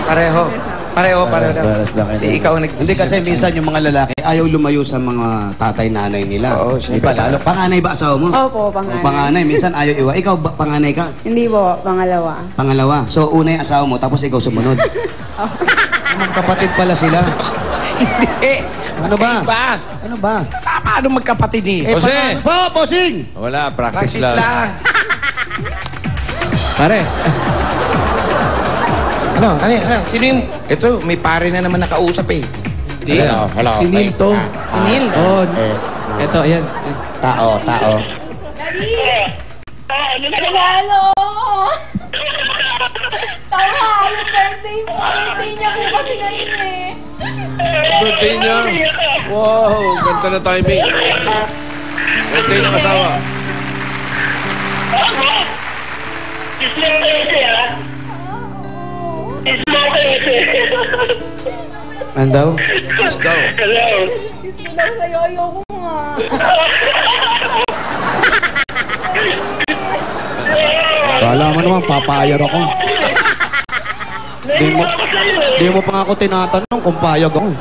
Pareho. Pareho daw. Si ikaw Hindi kasi minsan yung mga lalaki ayaw lumayo sa mga tatay-nanay nila. Oo, di ba? Lalo, panganay ba asawa mo? Opo, panganay. Panganay, minsan ayaw iwa. Ikaw, panganay ka? Hindi po, pangalawa. Pangalawa. So, una yung asawa mo, tapos ikaw sumunod. Magkapatid pala sila. Hindi. Ano ba? Ano ba? Paano magkapatid eh? Bossing! Bossing! Wala, practice Practice lang. lang. Pare. Ano? Sino yung... Ito, may pare na naman nakausap eh. Hello. Si Neil to. Si Neil? Oo. Ito, ayan. Tao. Daddy! Regalo! Tama, yung birthday mo. Birthday niya po kasi ngayon eh. Birthday niya. Wow, ganda na timing. Birthday ng asawa. Ano daw? Kiss daw. Kiss mo daw sa'yo, ayoko nga. Kala mo naman, papayag ako. Di mo pa nga ako tinatanong kung payag ako.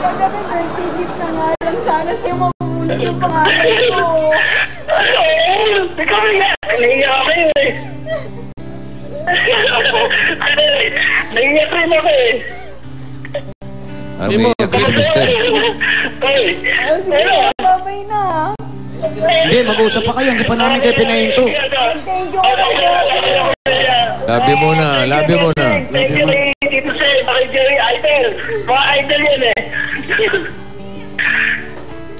Kagabi, birthday gift na nga lang sana sa'yo mabulog yung pangalan ko. Ikaw nga, naiiyak ako eh. Naiiyak rin ako eh. Umiiyak si Mister. Sige, babay na. Hindi, mag-usap pa kayo. Hindi pa namin kayo pinahinto. Thank you. Love you muna. Thank you Tito Sen, kay Jerry Idol. Mga idol yan eh.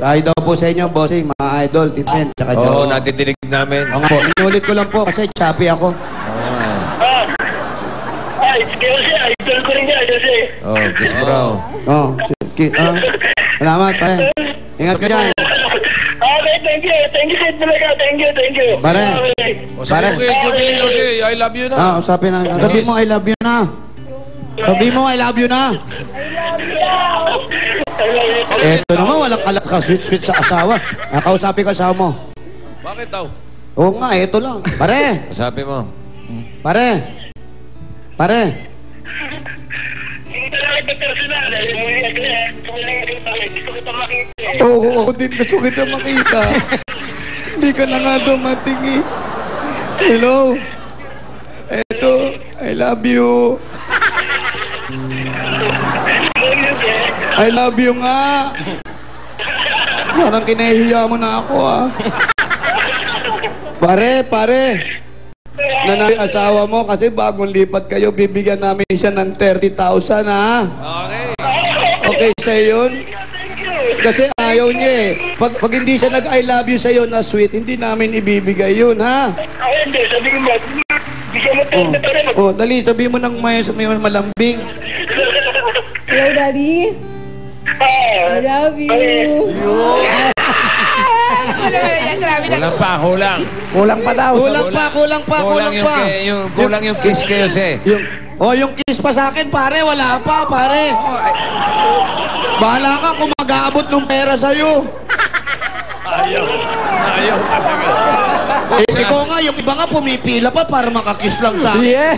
Ay daw po sa inyo, bossing, mga idol, Tipsen, tsaka Oo, Joe. natidinig namin. Oo nga po, inulit ko lang po kasi choppy ako. Ay, sige kasi, idol ko rin yan kasi. Oh, kiss mo raw. Salamat, pare. Ingat ka dyan. Okay, thank you. Thank you, Sid talaga. Thank you. Pare. O sabi mo kay Jubilin Jose, I love you na. Usapin na. Sabi mo, I love you na. Sabi mo, I love you na. Eto naman, walang kalat ka sweet sa asawa. Nakausapin ka asawa mo. Bakit daw? Oo nga, eto lang. Pare. Sabi mo. Pare. Hindi talaga ito personal. Gusto kita makita. Oo, ako din gusto kita makita. Hindi ka na nga dumating eh. Hello. Eto, I love you. I love you nga. Parang kinahihiya mo na ako ah. Pare. Nanay asawa mo kasi bagong lipat kayo, bibigyan namin siya ng 30,000 ha. Okay sa yun? Kasi ayaw niya eh. Pag hindi siya nag-I love you sa'yo na sweet, hindi namin ibibigay yun ha. Hindi, sabi ko mo, bigyan mo 30 pa rin. Dali, sabi mo ng may malambing. Hello, Daddy. I love you. Kulang pa, kulang. Kulang pa daw. Kulang yung kiss kayo, Jose. Yung kiss pa sa akin, pare. Wala pa, pare. Bahala ka kung mag-aabot ng pera sa'yo. Ayaw talaga. Ikaw nga, yung iba nga pumipila pa para makakiss lang sa akin. Yeah.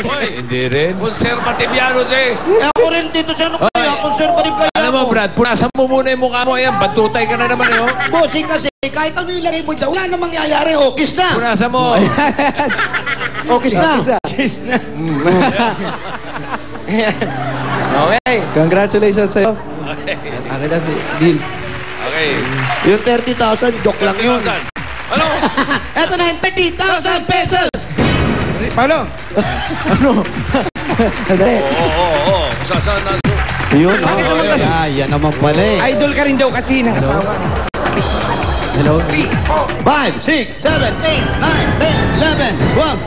Hoy, hindi rin. Conservative yan, Jose. Ako rin dito siya nung kaya, conservative kaya Alam mo, Brad, punasan mo muna yung mukha mo. Ayan, bantutay ka na naman, eh. Oh. Bossing kasi, kahit ano ilagay mo dyan, wala namang mangyayari. Kiss na. Punasan mo. Kiss na. Kiss na. Okay. Congratulations sa'yo. Ano na si Deal. Okay. Yung 30,000, joke lang yun. Ano? Eto na yung 30,000 pesos. Paano? Oo. Sasaan na. Yun, yan naman pala eh. Idol ka rin daw kasi ng asawa. Kiss mo. Hello. 5, 6, 7, 8, 9, 10, 11, 12,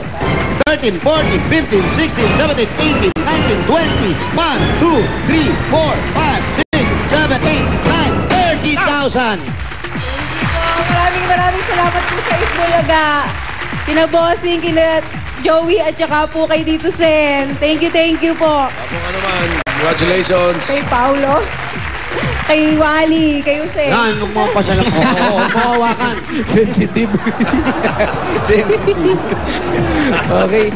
13, 14, 15, 16, 17, 18, 19, 20, 1, 2, 3, 4, 5, 6, 7, 8, 9, 30,000. Maraming salamat po sa Itbulaga. Kina Bossing, kina Joey, at saka po kay Tito Sen. Thank you po. Ako nga naman. Congratulations. Kay Paulo. Kay Wally, kay Jose. Yan, huwag mo pasalam. Oo, mawawakan. Sensitive. Sensitive. Okay.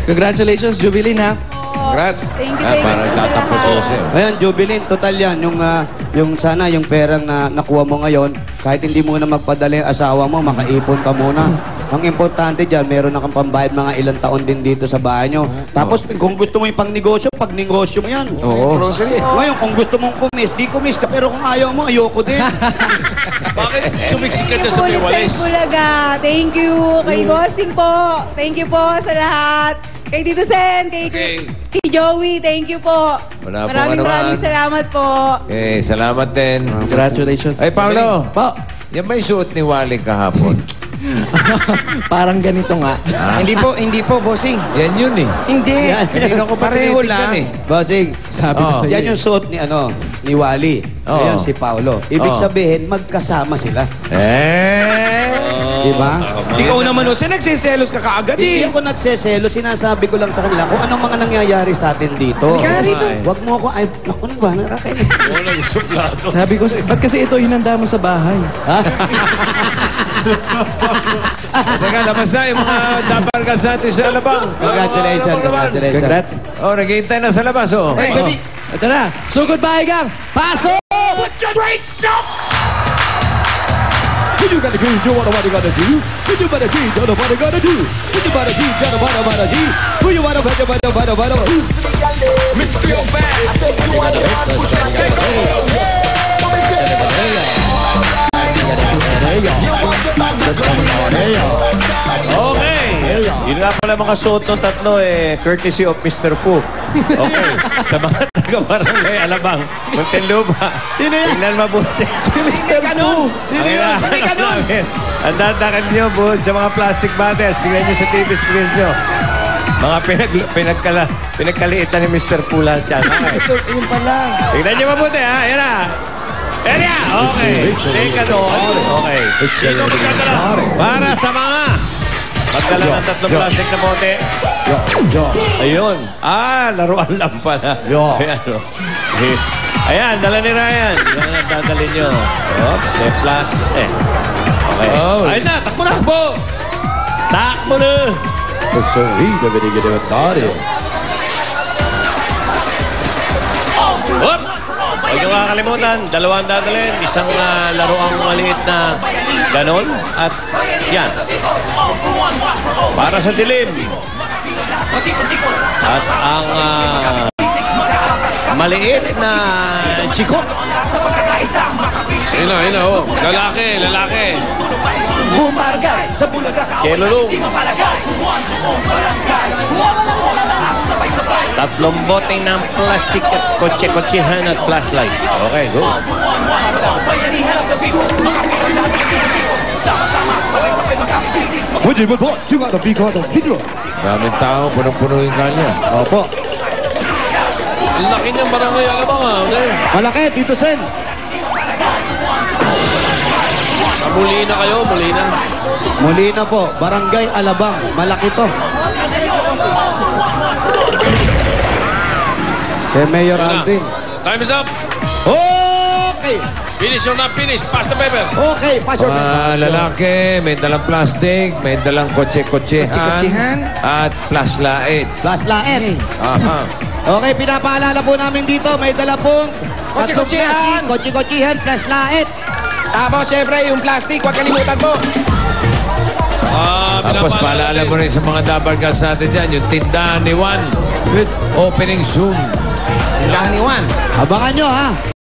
Congratulations, Jubilin, ha? Congrats. Thank you, Parang sa tatapos lahat. siya. Ayan, Jubilin, total yan. Yung sana, yung perang na nakuha mo ngayon, kahit hindi mo na magpadala yung asawa mo, makaipon ka muna. Ang importante dyan, meron na kang pambayad mga ilang taon din dito sa bahay nyo. Tapos, kung gusto mo yung pang-negosyo, pag-negosyo mo yan. Oo. Grocery. Ngayon, kung gusto mong kumis, di kumis ka. Pero kung ayaw mo, ayoko din. Bakit sumiksik ka dyan sa may Ulit walis? sa Bulaga. Thank you. Kay Bossing po. Thank you po sa lahat. Kay Tito Sen, kay Joey, thank you po. Wala po Maraming anuman. salamat po. Okay, salamat din. Congratulations. Ay, Paolo. Po. Yan ba yung suot ni Wally kahapon? Parang ganito nga. Hindi po, bossing. Yan yun eh. Hindi. Hindi ko Pareho tinitignan lang. eh. Bossing, Sabi ko Oh. sa'yo. yan yung suot ni Wally. Oo. Ayan si Paolo. Ibig Oo. sabihin, magkasama sila. Eh. Di ba? Ikaw naman, Jose, nagsiselos ka kaagad Hindi eh. ako nagseselo, sinasabi ko lang sa kanila kung anong mga nangyayari sa atin dito. Halika nga rito. Huwag mo ako, ay, naku na ba, nakakainis. Oo, nagsuplato. Sabi ko, ba't kasi ito hinanda mo sa bahay? Teka, labas na yung mga dabargas natin sa Alabang. Congratulations, congratulations. Congrats. Oh, naghihintay na sa labas, oh. Hey, Oh. baby. Ito na. So, goodbye, gang. Pasok! When you gotta do, you what you gotta do. When you gotta do, you know what you gotta do. When you gotta do, you know what you gotta do. When you wanna, Mystery of bad. I said you want the hard push and take Okay. Yun nga pala mga suot ng tatlo courtesy of Mr. Fu. Okay. Sa mga taga-barangay Alabang, Muntinlupa. Sino yan? Tingnan mabuti. Si Mr. Fu. Sino yan? Ang dadakan nyo buod sa mga plastic bottles. Tingnan nyo sa TV screen nyo. Mga pinagkaliitan ni Mr. Fu lahat yan. Okay. Yun pala. Tingnan nyo mabuti ha. Yan na. Yan na. Okay. Take a note. Okay. Sino magdadala? Para sa mga magdala ng tatlong plastic na bote. Ayun. Laruan lang pala. Ayan, oh. Ayan, dala ni Ryan. Yan ang dadalhin nyo. Oh, may plus. Okay. Oh. Ayun na, takbo na. Takbo! Takbo na. Hop! Huwag nyo kakalimutan, dalawang dadalhin. Isang laruang maliit na ganon. At yan. Para sa dilim. At ang maliit na chikot. Ina, oh. Lalaki. Bumaragay sa Bulaga. Kelulong. Tatlong boteng ng plastic at kotse-kotsehan at flashlight. Okay, go. Would you got a big heart of video? Daming tao, punong-puno yung kanya. Opo. Ang laki niyang barangay Alabang, ha? Malaki, Tito Sen. Muli na kayo, muli na. Muli na po, Barangay Alabang. Malaki to. Kay Mayor Aldrin. Time is up. Okay! Finish or not finish, pass the paper. Okay, pass your Lalaki, may dalang plastic, may dalang kotse-kotsehan. Kotse-kotsehan. At flashlight. Last laet. Aha. Okay, pinapaalala po namin dito, may dala pong Kotse-kotsehan. Kotse-kotsehan, plus laet. Tapos, syempre, yung plastic, huwag kalimutan po. Tapos paalala mo rin sa mga dabargas natin dyan, yung tindahan ni Juan. Opening soon. Tindahan ni Juan. Abangan nyo, ha?